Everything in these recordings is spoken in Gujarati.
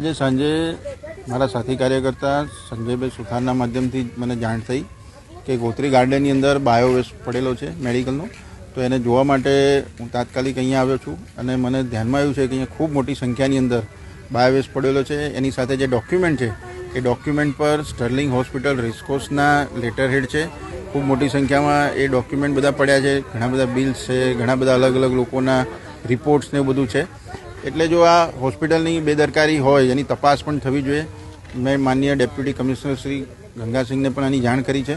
આજે સાંજે મારા સાથી કાર્યકર્તા સંજયભાઈ સુથારના માધ્યમથી મને જાણ થઈ કે ગોત્રી ગાર્ડનની અંદર બાયોવેસ્ટ પડેલો છે મેડિકલનો, તો એને જોવા માટે હું તાત્કાલિક અહીંયા આવ્યો છું અને મને ધ્યાનમાં આવ્યું છે કે અહીંયા ખૂબ મોટી સંખ્યાની અંદર બાયોવેસ્ટ પડેલો છે. એની સાથે જે ડોક્યુમેન્ટ છે એ ડોક્યુમેન્ટ પર સ્ટર્લિંગ હોસ્પિટલ રેસકોર્સના લેટર હેડ છે. ખૂબ મોટી સંખ્યામાં એ ડોક્યુમેન્ટ બધા પડ્યા છે, ઘણા બધા બિલ્સ છે, ઘણા બધા અલગ અલગ લોકોના રિપોર્ટ્સ ને બધું છે. એટલે જો આ હોસ્પિટલની બેદરકારી હોય એની તપાસ પણ થવી જોઈએ. મેં માનનીય ડેપ્યુટી કમિશનર શ્રી ગંગાસિંહને પણ આની જાણ કરી છે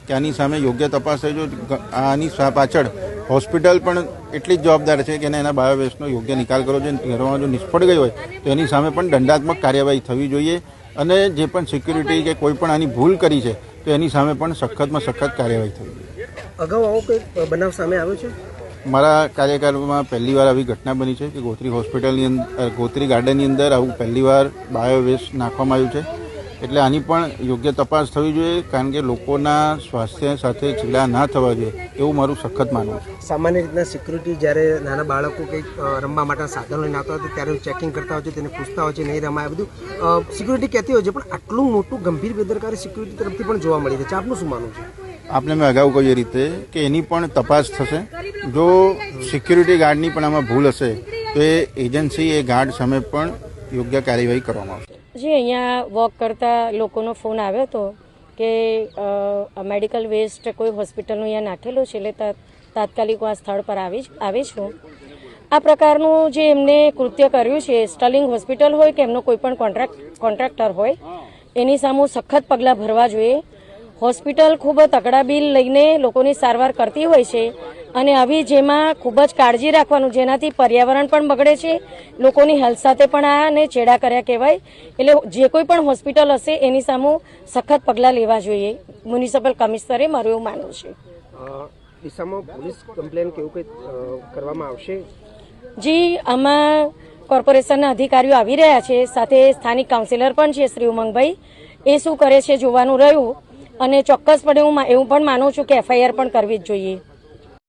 કે આની સામે યોગ્ય તપાસ થઈ. જો આની પાછળ હોસ્પિટલ પણ એટલી જ જવાબદાર છે કે એના બાયોવેસ્ટનો યોગ્ય નિકાલ કરવો જોઈએ. ઘરમાં જો નિષ્ફળ ગઈ હોય તો એની સામે પણ દંડાત્મક કાર્યવાહી થવી જોઈએ અને જે પણ સિક્યુરિટી કે કોઈ પણ આની ભૂલ કરી છે તો એની સામે પણ સખતમાં સખત કાર્યવાહી થવી જોઈએ. અગાઉ આવો કોઈ બનાવ સામે આવ્યો છે? મારા કાર્યકાળમાં પહેલીવાર આવી ઘટના બની છે કે ગોત્રી હોસ્પિટલની અંદર, ગોત્રી ગાર્ડનની અંદર આવું પહેલીવાર બાયોવેસ્ટ નાખવામાં આવ્યું છે. એટલે આની પણ યોગ્ય તપાસ થવી જોઈએ, કારણ કે લોકોના સ્વાસ્થ્ય સાથે ચીડા ના થવા જોઈએ એવું મારું સખત માનવું છે. સામાન્ય રીતના સિક્યુરિટી જ્યારે નાના બાળકો કંઈક રમવા માટેના સાધનો લઈને આવતા હોય ત્યારે ચેકિંગ કરતા હોય છે, તેને પૂછતા હોય છે નહીં રમાય, બધું સિક્યુરિટી કહેતી હોય છે, પણ આટલું મોટું ગંભીર બેદરકારી સિક્યુરિટી તરફથી પણ જોવા મળી રહી છે. આપનું શું માનવું છે? આપને મેં અગાઉ કહ્યું એ રીતે કે એની પણ તપાસ થશે. જો સિક્યુરિટી ગાર્ડની પણ આમાં ભૂલ હશે તો એ એજન્સી એ ગાર્ડ સામે પણ યોગ્ય કાર્યવાહી કરવામાં આવશે. જી, અહીંયા વોક કરતા લોકોનો ફોન આવ્યો હતો કે મેડિકલ વેસ્ટ કોઈ હોસ્પિટલનું અહીંયા નાખેલું છે, એટલે તાત્કાલિક હું આ સ્થળ પર આવી છું. આ પ્રકારનું જે એમને કૃત્ય કર્યું છે, સ્ટર્લિંગ હોસ્પિટલ હોય કે એમનો કોઈ પણ કોન્ટ્રાક્ટર હોય, એની સામે સખત પગલાં ભરવા જોઈએ. હોસ્પિટલ ખૂબ તકડા બિલ લઈને લોકોની સારવાર કરતી હોય છે અને આવી જેમાં ખૂબ જ કાળજી રાખવાનું, જેનાથી પર્યાવરણ પણ બગડે છે, લોકોની હેલ્થ સાથે પણ આને ચેડા કર્યા કહેવાય. એટલે જે કોઈ પણ હોસ્પિટલ હશે એની સામે સખત પગલાં લેવા જોઈએ. મ્યુનિસિપલ કમિશનરે મારું એવું માનવું છે. દિશામાં પોલીસ કમ્પ્લેન કે એવું કંઈ કરવામાં આવશે? જી, આમાં કોર્પોરેશનના અધિકારીઓ આવી રહ્યા છે, સાથે સ્થાનિક કાઉન્સિલર પણ છે શ્રી ઉમંગભાઈ. એ શું કરે છે જોવાનું રહ્યું અને ચોક્કસપણે હું એવું પણ માનું છું કે એફઆઈઆર પણ કરવી જ જોઈએ.